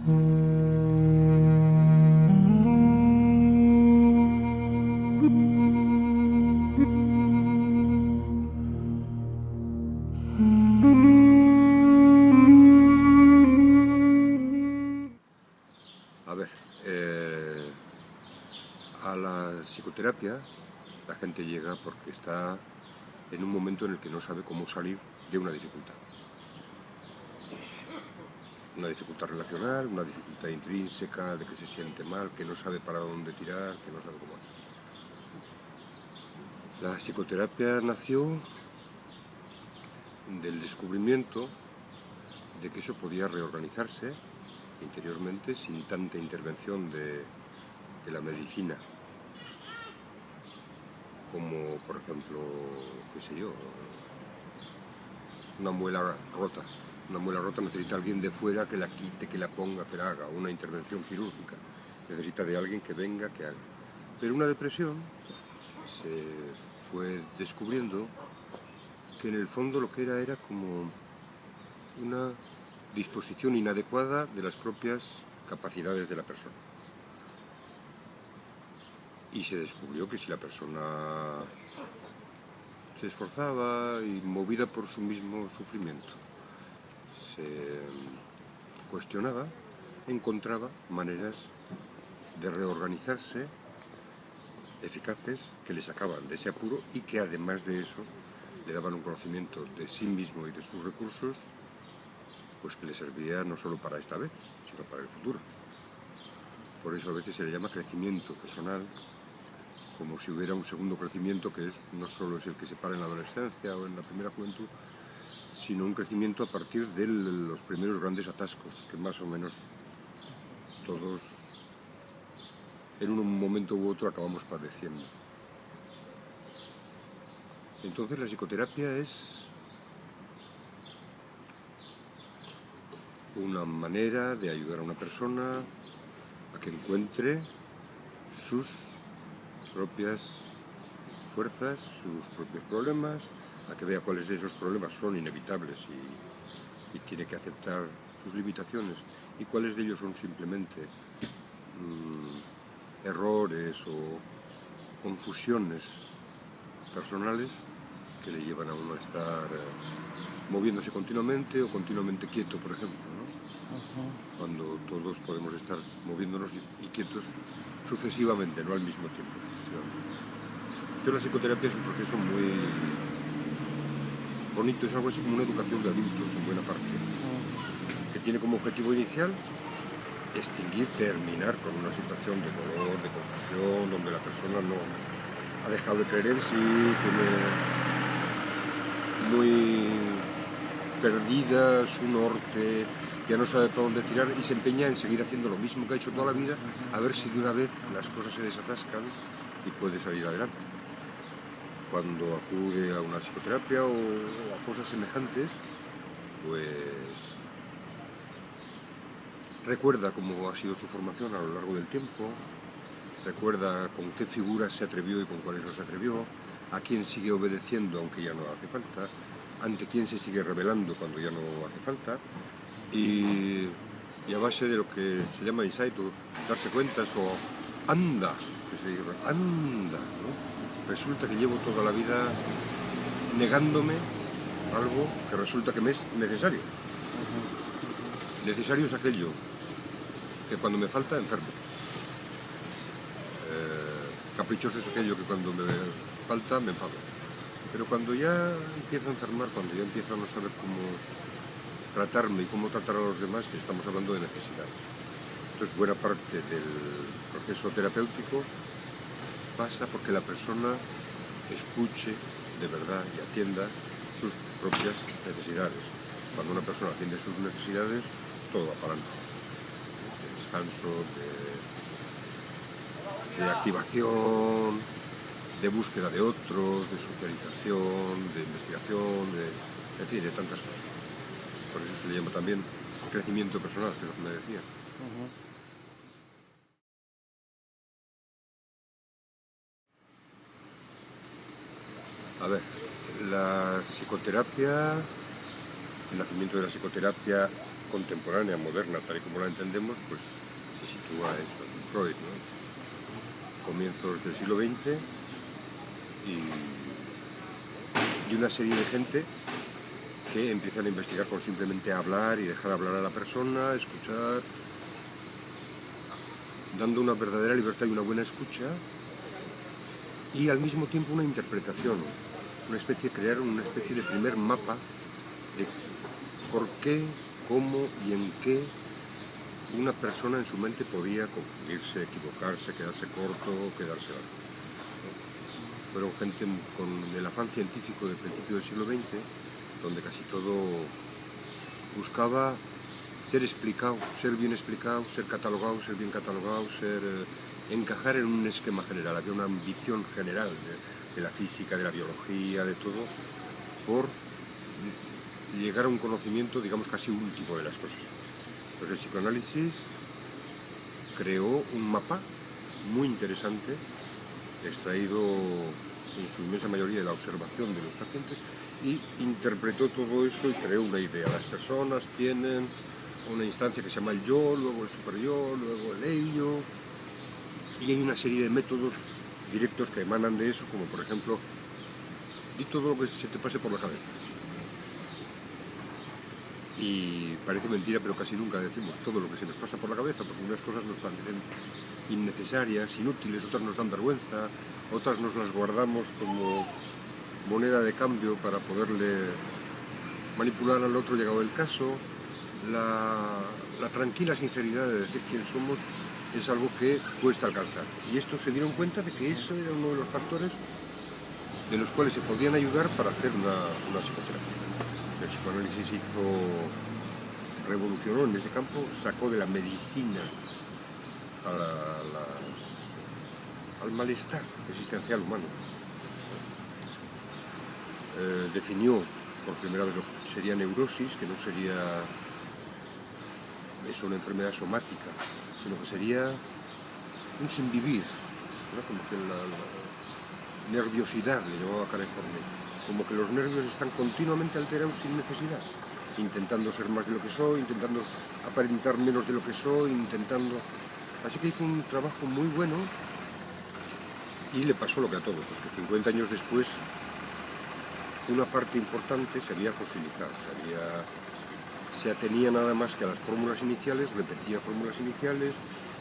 A ver, a la psicoterapia la gente llega porque está en un momento en el que no sabe cómo salir de una dificultad. Una dificultad relacional, una dificultad intrínseca, de que se siente mal, que no sabe para dónde tirar, que no sabe cómo hacer. La psicoterapia nació del descubrimiento de que eso podía reorganizarse interiormente sin tanta intervención de la medicina, como por ejemplo, qué sé yo, una muela rota. Una muela rota necesita alguien de fuera que la quite, que la ponga, que la haga, una intervención quirúrgica. Necesita de alguien que venga, que haga. Pero una depresión se fue descubriendo que en el fondo lo que era como una disposición inadecuada de las propias capacidades de la persona. Y se descubrió que si la persona se esforzaba y movida por su mismo sufrimiento, se cuestionaba, encontraba maneras de reorganizarse eficaces que le sacaban de ese apuro y que además de eso le daban un conocimiento de sí mismo y de sus recursos, pues que le servía no solo para esta vez, sino para el futuro. Por eso a veces se le llama crecimiento personal, como si hubiera un segundo crecimiento que no solo es el que se para en la adolescencia o en la primera juventud, sino un crecimiento a partir de los primeros grandes atascos, que más o menos todos en un momento u otro acabamos padeciendo. Entonces la psicoterapia es una manera de ayudar a una persona a que encuentre sus propias fuerzas, sus propios problemas, a que vea cuáles de esos problemas son inevitables y tiene que aceptar sus limitaciones y cuáles de ellos son simplemente errores o confusiones personales que le llevan a uno a estar moviéndose continuamente o continuamente quieto, por ejemplo, ¿no? Cuando todos podemos estar moviéndonos y quietos sucesivamente, no al mismo tiempo, sucesivamente. Entonces la psicoterapia es un proceso muy bonito, es algo así como una educación de adultos en buena parte, que tiene como objetivo inicial extinguir, terminar con una situación de dolor, de confusión, donde la persona no ha dejado de creer en sí, tiene muy perdida su norte, ya no sabe para dónde tirar y se empeña en seguir haciendo lo mismo que ha hecho toda la vida, a ver si de una vez las cosas se desatascan y puede salir adelante. Cuando acude a una psicoterapia o a cosas semejantes, pues recuerda cómo ha sido su formación a lo largo del tiempo, recuerda con qué figuras se atrevió y con cuáles no se atrevió, a quién sigue obedeciendo aunque ya no hace falta, ante quién se sigue rebelando cuando ya no hace falta, y a base de lo que se llama insight o darse cuentas o anda, que se dice, anda, ¿no? Resulta que llevo toda la vida negándome algo que resulta que me es necesario. Necesario es aquello que cuando me falta enfermo. Caprichoso es aquello que cuando me falta me enfado. Pero cuando ya empiezo a enfermar, cuando ya empiezo a no saber cómo tratarme y cómo tratar a los demás, estamos hablando de necesidad. Entonces buena parte del proceso terapéutico pasa porque la persona escuche de verdad y atienda sus propias necesidades. Cuando una persona atiende sus necesidades, todo va para adelante. De descanso, de activación, de búsqueda de otros, de socialización, de investigación, en fin, de tantas cosas. Por eso se le llama también crecimiento personal, que es lo que me decía. A ver, la psicoterapia, el nacimiento de la psicoterapia contemporánea, moderna, tal y como la entendemos, pues se sitúa eso, en Freud, ¿no? Comienzos del siglo XX y una serie de gente que empiezan a investigar con simplemente hablar y dejar hablar a la persona, escuchar, dando una verdadera libertad y una buena escucha, y al mismo tiempo una interpretación, crear una especie de primer mapa de por qué, cómo y en qué una persona en su mente podía confundirse, equivocarse, quedarse corto, quedarse largo. Fueron gente con el afán científico del principio del siglo XX, donde casi todo buscaba ser explicado, ser bien explicado, ser catalogado, ser bien catalogado, encajar en un esquema general. Había una ambición general de la física, de la biología, de todo, por llegar a un conocimiento, digamos, casi último de las cosas. Pues el psicoanálisis creó un mapa muy interesante, extraído en su inmensa mayoría de la observación de los pacientes, y interpretó todo eso y creó una idea. Las personas tienen una instancia que se llama el yo, luego el superyo, luego el ello, y hay una serie de métodos directos que emanan de eso, como por ejemplo, di todo lo que se te pase por la cabeza. Y parece mentira, pero casi nunca decimos todo lo que se nos pasa por la cabeza, porque unas cosas nos parecen innecesarias, inútiles, otras nos dan vergüenza, otras nos las guardamos como moneda de cambio para poderle manipular al otro llegado el caso. La tranquila sinceridad de decir quién somos es algo que cuesta alcanzar. Y estos se dieron cuenta de que eso era uno de los factores de los cuales se podían ayudar para hacer una psicoterapia. El psicoanálisis revolucionó en ese campo, sacó de la medicina al malestar existencial humano. Definió por primera vez lo que sería neurosis, que no sería una enfermedad somática, sino que sería un sinvivir, ¿no? Como que la nerviosidad, le llamaba Karen Horney, como que los nervios están continuamente alterados sin necesidad, intentando ser más de lo que soy, intentando aparentar menos de lo que soy, Así que hizo un trabajo muy bueno y le pasó lo que a todos, pues que 50 años después una parte importante se había fosilizado, se atenía nada más que a las fórmulas iniciales, repetía fórmulas iniciales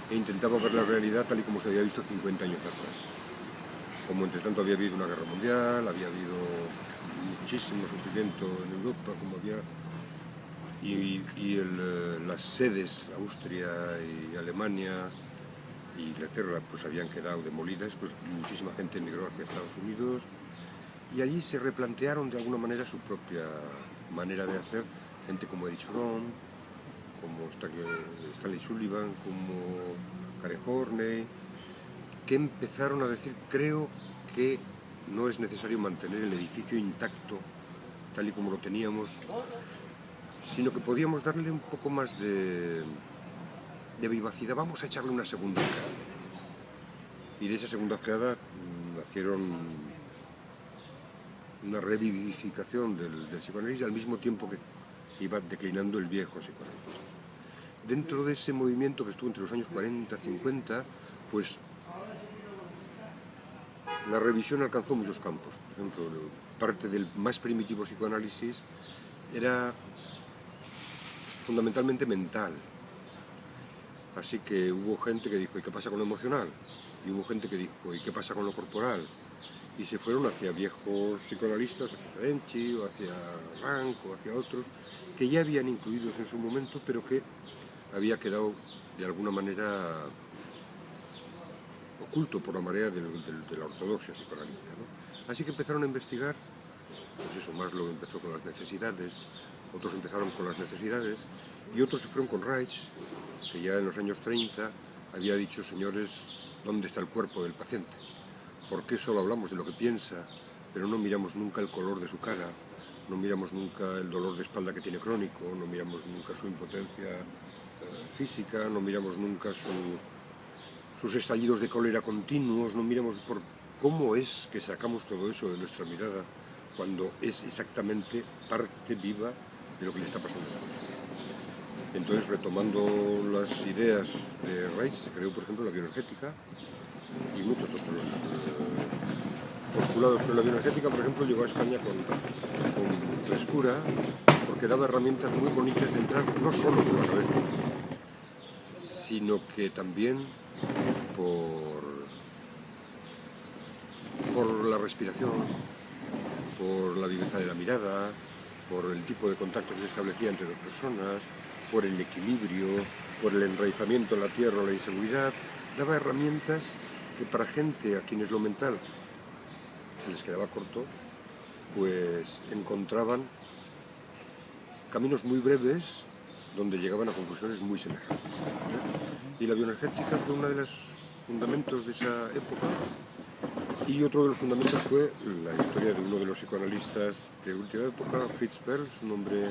e intentaba ver la realidad tal y como se había visto 50 años atrás. Como entre tanto había habido una guerra mundial, había habido muchísimo sufrimiento en Europa, como había... las sedes, Austria y Alemania e Inglaterra, pues habían quedado demolidas, pues muchísima gente emigró hacia Estados Unidos y allí se replantearon de alguna manera su propia manera de hacer, gente como Erich Fromm, como Stanley Sullivan, como Karen Horney, que empezaron a decir, creo que no es necesario mantener el edificio intacto tal y como lo teníamos, sino que podíamos darle un poco más de vivacidad, vamos a echarle una segunda ojeada. Y de esa segunda ojeada nacieron una revivificación del psicoanálisis al mismo tiempo que iba declinando el viejo psicoanálisis. Dentro de ese movimiento que estuvo entre los años 40 y 50, pues la revisión alcanzó muchos campos. Por ejemplo, parte del más primitivo psicoanálisis era fundamentalmente mental. Así que hubo gente que dijo, ¿y qué pasa con lo emocional? Y hubo gente que dijo, ¿y qué pasa con lo corporal? Y se fueron hacia viejos psicoanalistas, hacia Ferenczi, o hacia Rank, o hacia otros, que ya habían incluidos en su momento, pero que había quedado de alguna manera oculto por la marea de la ortodoxia psicoanalítica, ¿no? Así que empezaron a investigar, pues eso, Maslow empezó con las necesidades, otros empezaron con las necesidades, y otros se fueron con Reich, que ya en los años 30 había dicho, señores, ¿dónde está el cuerpo del paciente? ¿Por qué solo hablamos de lo que piensa, pero no miramos nunca el color de su cara, no miramos nunca el dolor de espalda que tiene crónico, no miramos nunca su impotencia física, no miramos nunca sus estallidos de cólera continuos, no miramos por cómo es que sacamos todo eso de nuestra mirada cuando es exactamente parte viva de lo que le está pasando a la persona? Entonces, retomando las ideas de Reich, se creó, por ejemplo, la bioenergética y muchos otros postulados. Pero la bioenergética, por ejemplo, llegó a España con frescura, porque daba herramientas muy bonitas de entrar, no solo por la cabeza, sino que también por la respiración, por la viveza de la mirada, por el tipo de contacto que se establecía entre dos personas, por el equilibrio, por el enraizamiento en la tierra o la inseguridad. Daba herramientas que para gente a quienes lo mental se les quedaba corto, pues encontraban caminos muy breves donde llegaban a conclusiones muy semejantes. Y la bioenergética fue uno de los fundamentos de esa época. Y otro de los fundamentos fue la historia de uno de los psicoanalistas de última época, Fritz Perls, un hombre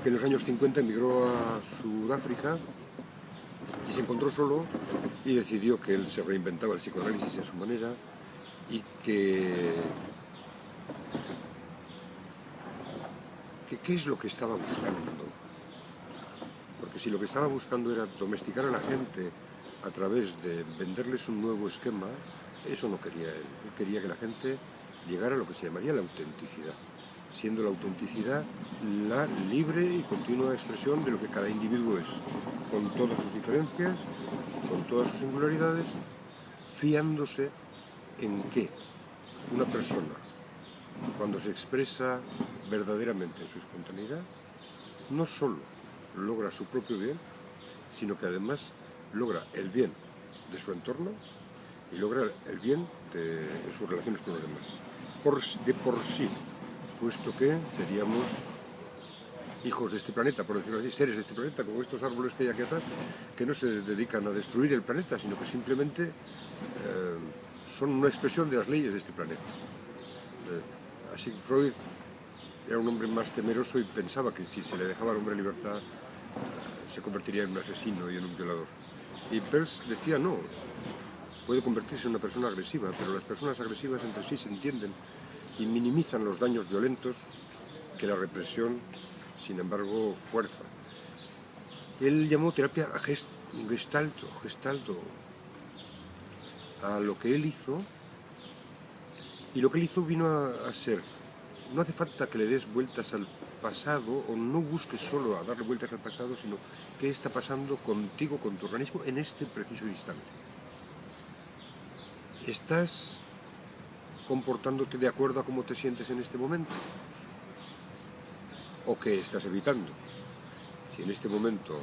que en los años 50 emigró a Sudáfrica y se encontró solo y decidió que él se reinventaba el psicoanálisis a su manera y que ¿qué es lo que estaba buscando? Porque si lo que estaba buscando era domesticar a la gente a través de venderles un nuevo esquema, eso no quería él. Él quería que la gente llegara a lo que se llamaría la autenticidad, siendo la autenticidad la libre y continua expresión de lo que cada individuo es, con todas sus diferencias, con todas sus singularidades, fiándose en que una persona, cuando se expresa verdaderamente en su espontaneidad, no solo logra su propio bien, sino que además logra el bien de su entorno y logra el bien de sus relaciones con los demás. De por sí, puesto que seríamos hijos de este planeta, por decirlo así, seres de este planeta, como estos árboles que hay aquí atrás, que no se dedican a destruir el planeta, sino que simplemente son una expresión de las leyes de este planeta. Así que Freud era un hombre más temeroso y pensaba que si se le dejaba al hombre libertad se convertiría en un asesino y en un violador. Y Peirce decía no, puede convertirse en una persona agresiva, pero las personas agresivas entre sí se entienden y minimizan los daños violentos que la represión, sin embargo, fuerza. Él llamó terapia gestalto a lo que él hizo, y lo que él hizo vino a ser: no hace falta que le des vueltas al pasado o no busques solo a darle vueltas al pasado, sino qué está pasando contigo, con tu organismo en este preciso instante. ¿Estás comportándote de acuerdo a cómo te sientes en este momento? ¿O qué estás evitando? Si en este momento,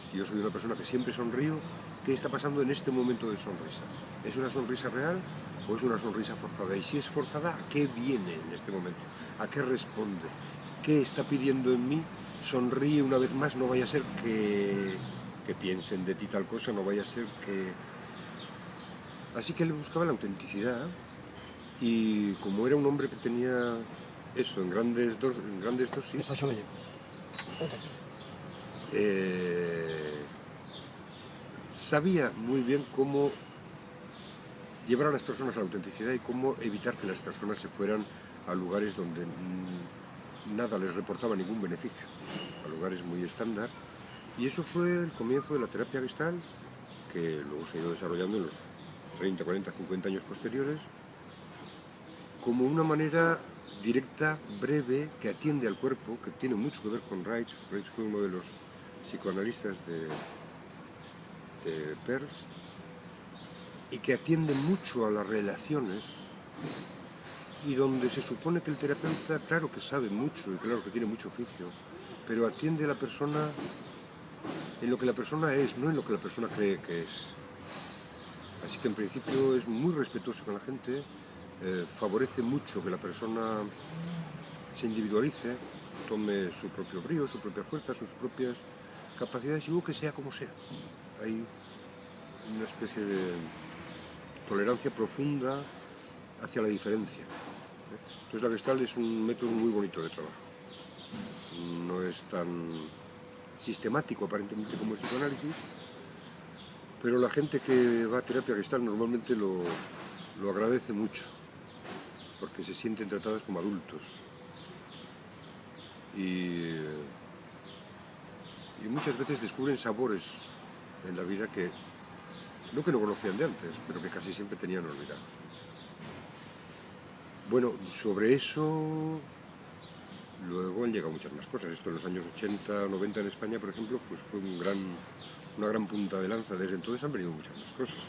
si yo soy una persona que siempre sonrío, ¿qué está pasando en este momento de sonrisa? ¿Es una sonrisa real o es una sonrisa forzada? Y si es forzada, ¿a qué viene en este momento? ¿A qué responde? ¿Qué está pidiendo en mí? Sonríe una vez más, no vaya a ser que piensen de ti tal cosa, no vaya a ser que... Así que él buscaba la autenticidad, y como era un hombre que tenía eso en grandes dosis, sabía muy bien cómo llevar a las personas a la autenticidad y cómo evitar que las personas se fueran a lugares donde nada les reportaba ningún beneficio, a lugares muy estándar. Y eso fue el comienzo de la terapia Gestalt, que luego se ha ido desarrollando en los 30, 40, 50 años posteriores, como una manera directa, breve, que atiende al cuerpo, que tiene mucho que ver con Reich. Reich fue uno de los psicoanalistas de Peirce, y que atiende mucho a las relaciones, y donde se supone que el terapeuta, claro que sabe mucho y claro que tiene mucho oficio, pero atiende a la persona en lo que la persona es, no en lo que la persona cree que es. Así que en principio es muy respetuoso con la gente, favorece mucho que la persona se individualice, tome su propio brío, su propia fuerza, sus propias capacidades, y luego que sea como sea. Hay una especie de tolerancia profunda hacia la diferencia. Entonces la Gestalt es un método muy bonito de trabajo. No es tan sistemático aparentemente como el psicoanálisis, pero la gente que va a terapia Gestalt normalmente lo agradece mucho, porque se sienten tratadas como adultos. Y y muchas veces descubren sabores en la vida que no conocían de antes, pero que casi siempre tenían olvidados. Bueno, sobre eso luego han llegado muchas más cosas. Esto en los años 80, 90 en España, por ejemplo, pues fue una gran punta de lanza. Desde entonces han venido muchas más cosas.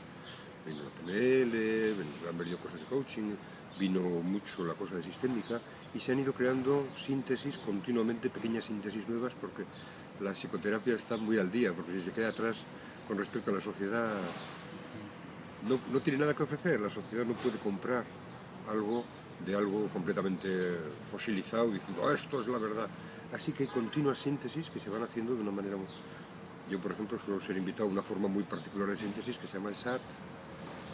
Vino la PNL, han venido cosas de coaching, vino mucho la cosa de sistémica y se han ido creando síntesis continuamente, pequeñas síntesis nuevas, porque la psicoterapia está muy al día, porque si se queda atrás con respecto a la sociedad, no tiene nada que ofrecer. La sociedad no puede comprar algo de algo completamente fosilizado diciendo esto es la verdad. Así que hay continuas síntesis que se van haciendo de una manera muy... Yo, por ejemplo, suelo ser invitado a una forma muy particular de síntesis que se llama el SAT,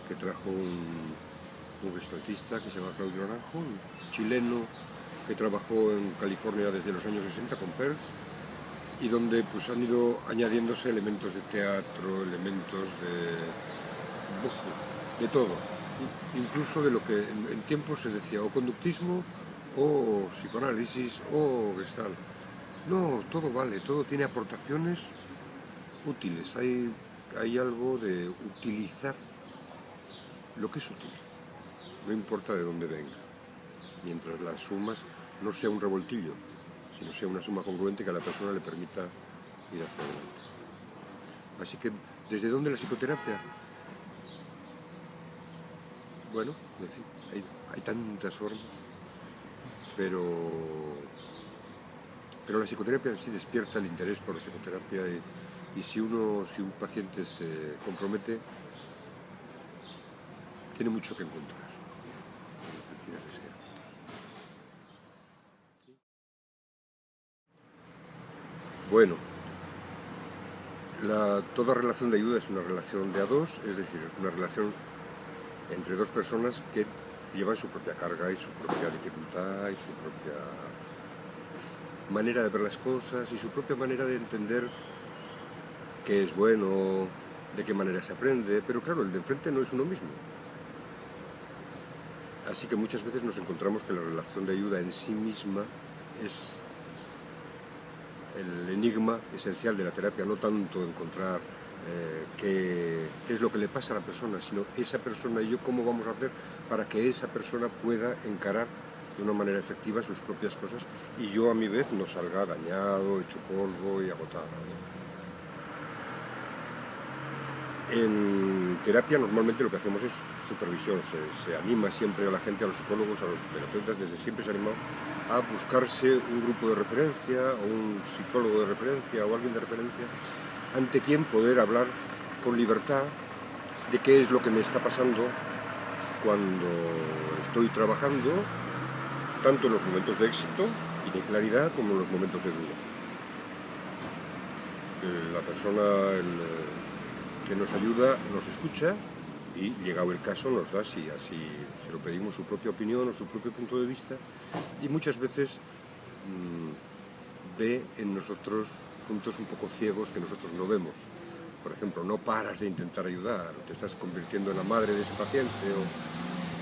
que trajo un gestantista que se llama Claudio Naranjo, un chileno que trabajó en California desde los años 60 con Perth, y donde pues han ido añadiéndose elementos de teatro, elementos de todo, incluso de lo que en tiempos se decía o conductismo o psicoanálisis o gestalt. No, todo vale, todo tiene aportaciones útiles. Hay algo de utilizar lo que es útil, no importa de dónde venga, mientras las sumas no sea un revoltillo, sino sea una suma congruente que a la persona le permita ir hacia adelante. Así que, ¿desde dónde la psicoterapia? Bueno, en fin, hay tantas formas, pero la psicoterapia en sí despierta el interés por la psicoterapia y si un paciente se compromete, tiene mucho que encontrar, lo que quiera que sea. Bueno, toda relación de ayuda es una relación de a dos, es decir, una relación entre dos personas que llevan su propia carga y su propia dificultad y su propia manera de ver las cosas y su propia manera de entender qué es bueno, de qué manera se aprende, pero claro, el de enfrente no es uno mismo. Así que muchas veces nos encontramos que la relación de ayuda en sí misma es el enigma esencial de la terapia, no tanto encontrar qué es lo que le pasa a la persona, sino esa persona y yo cómo vamos a hacer para que esa persona pueda encarar de una manera efectiva sus propias cosas y yo a mi vez no salga dañado, hecho polvo y agotado. En terapia normalmente lo que hacemos es supervisión, se anima siempre a la gente, a los psicólogos, a los terapeutas, desde siempre se ha animado a buscarse un grupo de referencia o un psicólogo de referencia o alguien de referencia ante quien poder hablar con libertad de qué es lo que me está pasando cuando estoy trabajando, tanto en los momentos de éxito y de claridad como en los momentos de duda. La persona que nos ayuda nos escucha y, llegado el caso, nos da, si así se lo pedimos, su propia opinión o su propio punto de vista y muchas veces ve en nosotros puntos un poco ciegos que nosotros no vemos. Por ejemplo, no paras de intentar ayudar, te estás convirtiendo en la madre de ese paciente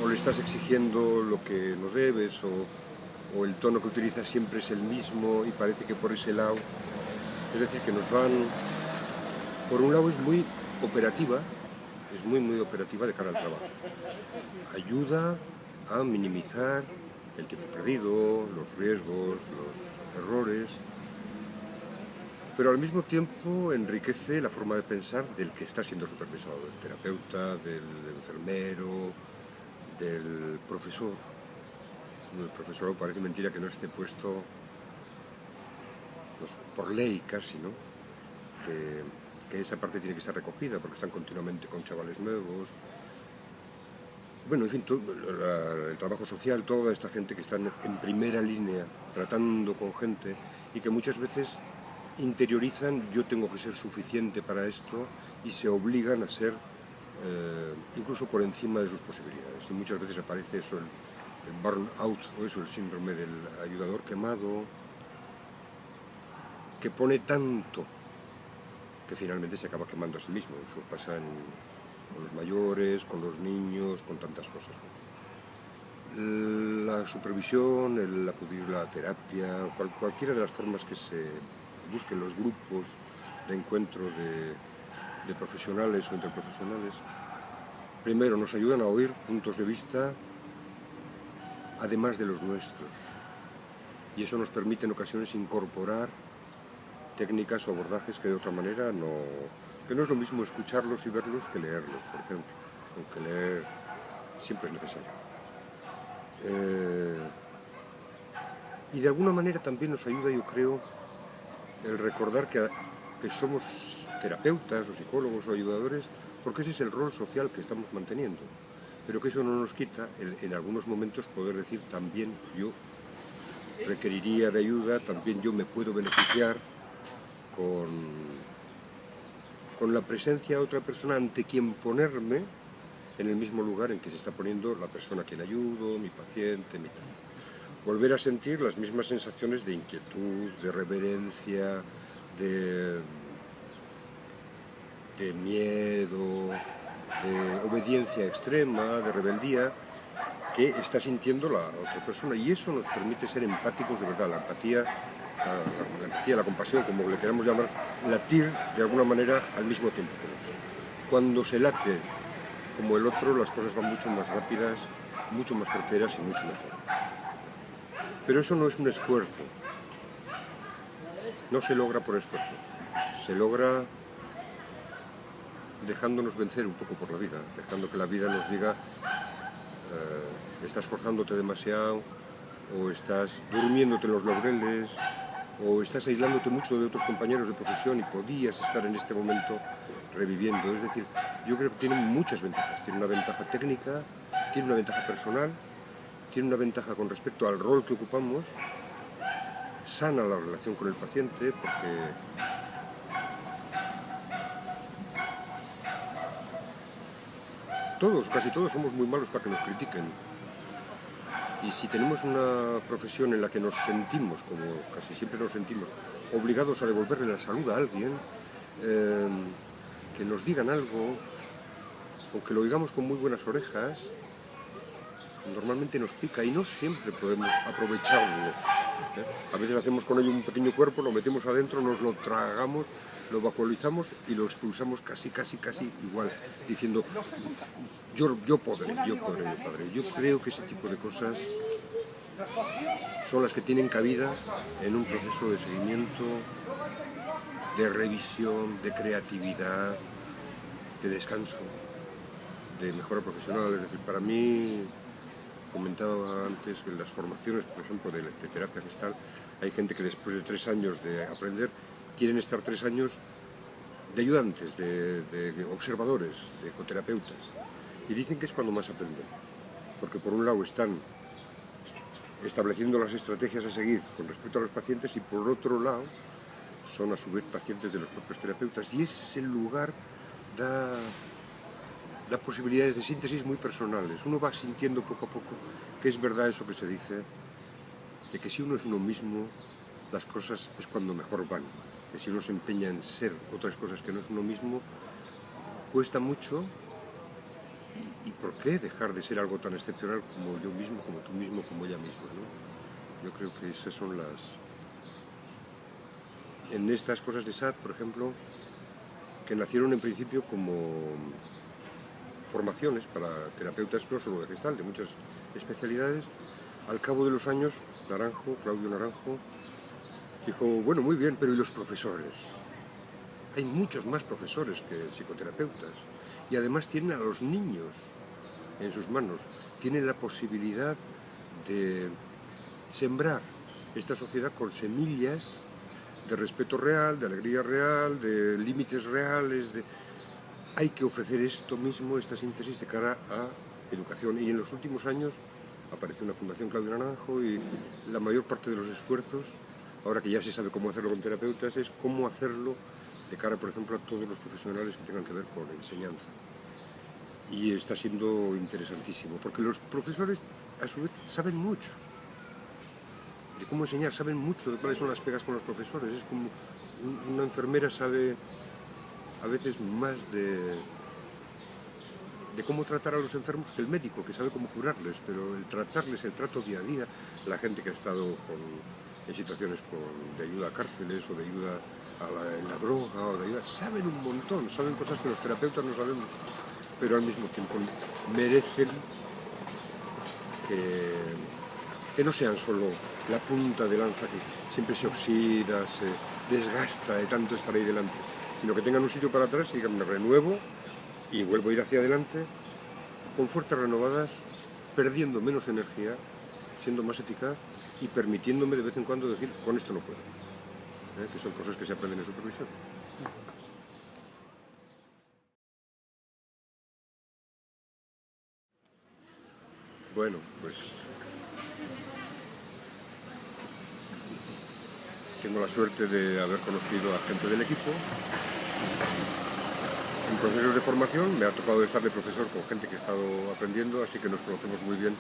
o le estás exigiendo lo que no debes o el tono que utilizas siempre es el mismo y parece que por ese lado. Es decir, que nos van... Por un lado es muy operativa, es muy operativa de cara al trabajo. Ayuda a minimizar el tiempo perdido, los riesgos, los errores, pero al mismo tiempo enriquece la forma de pensar del que está siendo supervisado, del terapeuta, del enfermero, del profesor. El profesor parece mentira que no esté puesto pues, por ley casi, ¿no? Que esa parte tiene que estar recogida porque están continuamente con chavales nuevos. Bueno, en fin, el trabajo social, toda esta gente que está en primera línea tratando con gente y que muchas veces interiorizan yo tengo que ser suficiente para esto y se obligan a ser incluso por encima de sus posibilidades. Y muchas veces aparece eso, el burnout o eso, el síndrome del ayudador quemado, que pone tanto que finalmente se acaba quemando a sí mismo. Eso pasa con los mayores, con los niños, con tantas cosas. La supervisión, el acudir a la terapia, cualquiera de las formas que se busquen los grupos de encuentro de profesionales o entre profesionales. Primero, nos ayudan a oír puntos de vista además de los nuestros. Y eso nos permite en ocasiones incorporar técnicas o abordajes que de otra manera no... que no es lo mismo escucharlos y verlos que leerlos, por ejemplo. Aunque leer siempre es necesario. Y de alguna manera también nos ayuda, yo creo, el recordar que somos terapeutas o psicólogos o ayudadores, porque ese es el rol social que estamos manteniendo. Pero que eso no nos quita, en algunos momentos, poder decir también yo requeriría de ayuda, también yo me puedo beneficiar con la presencia de otra persona ante quien ponerme en el mismo lugar en que se está poniendo la persona a quien ayudo, mi paciente, mi tal. Volver a sentir las mismas sensaciones de inquietud, de reverencia, de miedo, de obediencia extrema, de rebeldía, que está sintiendo la otra persona. Y eso nos permite ser empáticos de verdad. La empatía, la compasión, como le queramos llamar, latir de alguna manera al mismo tiempo que el otro. Cuando se late como el otro, las cosas van mucho más rápidas, mucho más certeras y mucho mejor. Pero eso no es un esfuerzo, no se logra por esfuerzo, se logra dejándonos vencer un poco por la vida, dejando que la vida nos diga estás forzándote demasiado, o estás durmiéndote en los laureles, o estás aislándote mucho de otros compañeros de profesión y podías estar en este momento reviviendo. Es decir, yo creo que tiene muchas ventajas. Tiene una ventaja técnica, tiene una ventaja personal, tiene una ventaja con respecto al rol que ocupamos, sana la relación con el paciente, porque casi todos somos muy malos para que nos critiquen. Y si tenemos una profesión en la que nos sentimos, como casi siempre nos sentimos, obligados a devolverle la salud a alguien, que nos digan algo, aunque lo oigamos con muy buenas orejas, normalmente nos pica y no siempre podemos aprovecharlo. A veces hacemos con ello un pequeño cuerpo, lo metemos adentro, nos lo tragamos, lo vacuolizamos y lo expulsamos casi igual, diciendo yo podré, mi padre. Yo creo que ese tipo de cosas son las que tienen cabida en un proceso de seguimiento, de revisión, de creatividad, de descanso, de mejora profesional. Es decir, para mí, comentaba antes que en las formaciones, por ejemplo, de terapia gestal, hay gente que después de 3 años de aprender, quieren estar 3 años de ayudantes, de observadores, de ecoterapeutas. Y dicen que es cuando más aprenden. Porque por un lado están estableciendo las estrategias a seguir con respecto a los pacientes y por otro lado son a su vez pacientes de los propios terapeutas. Y ese lugar da posibilidades de síntesis muy personales. Uno va sintiendo poco a poco que es verdad eso que se dice, de que si uno es uno mismo, las cosas es cuando mejor van. Que si uno se empeña en ser otras cosas que no es uno mismo, cuesta mucho. ¿Y por qué dejar de ser algo tan excepcional como yo mismo, como tú mismo, como ella misma, ¿no? Yo creo que esas son en estas cosas de SAT, por ejemplo, que nacieron en principio como formaciones para terapeutas no solo de gestal, de muchas especialidades. Al cabo de los años, Claudio Naranjo, dijo, bueno, muy bien, pero ¿y los profesores? Hay muchos más profesores que psicoterapeutas y además tienen a los niños en sus manos, tienen la posibilidad de sembrar esta sociedad con semillas de respeto real, de alegría real, de límites reales. Hay que ofrecer esto mismo, esta síntesis de cara a educación. Y en los últimos años apareció una Fundación Claudio Naranjo y la mayor parte de los esfuerzos, ahora que ya se sabe cómo hacerlo con terapeutas, es cómo hacerlo de cara, por ejemplo, a todos los profesionales que tengan que ver con enseñanza. Y está siendo interesantísimo, porque los profesores, a su vez, saben mucho de cómo enseñar, saben mucho de cuáles son las pegas con los profesores. Es como una enfermera sabe a veces más de cómo tratar a los enfermos que el médico, que sabe cómo curarles, pero el tratarles, el trato día a día, la gente que ha estado en situaciones de ayuda a cárceles o de ayuda en la droga o de ayuda, saben un montón, saben cosas que los terapeutas no sabemos, pero al mismo tiempo merecen que no sean solo la punta de lanza que siempre se oxida, se desgasta de tanto estar ahí delante, sino que tengan un sitio para atrás y digan, me renuevo y vuelvo a ir hacia adelante con fuerzas renovadas, perdiendo menos energía, siendo más eficaz y permitiéndome de vez en cuando decir, con esto no puedo, que son cosas que se aprenden en supervisión. Bueno, pues tengo la suerte de haber conocido a gente del equipo en procesos de formación. Me ha tocado estar de profesor con gente que ha estado aprendiendo, así que nos conocemos muy bien.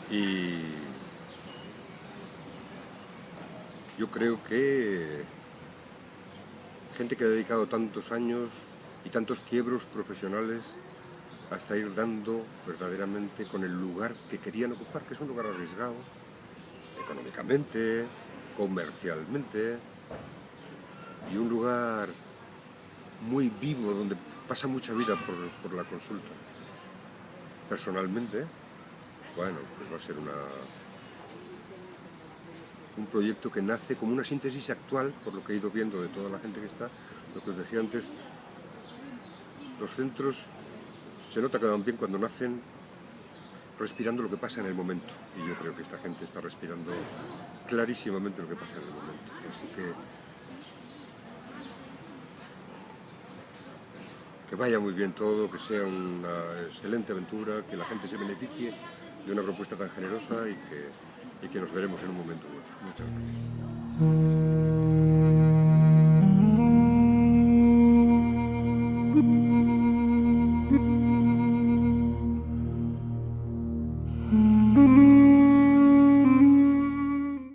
Y yo creo que gente que ha dedicado tantos años y tantos quiebros profesionales hasta ir dando verdaderamente con el lugar que querían ocupar, que es un lugar arriesgado, económicamente, comercialmente, y un lugar muy vivo, donde pasa mucha vida por la consulta. Personalmente, bueno, pues va a ser un proyecto que nace como una síntesis actual, por lo que he ido viendo de toda la gente que está, lo que os decía antes, los centros se nota que van bien cuando nacen respirando lo que pasa en el momento, y yo creo que esta gente está respirando clarísimamente lo que pasa en el momento, así que vaya muy bien todo, que sea una excelente aventura, que la gente se beneficie de una propuesta tan generosa y que nos veremos en un momento u otro. Muchas gracias.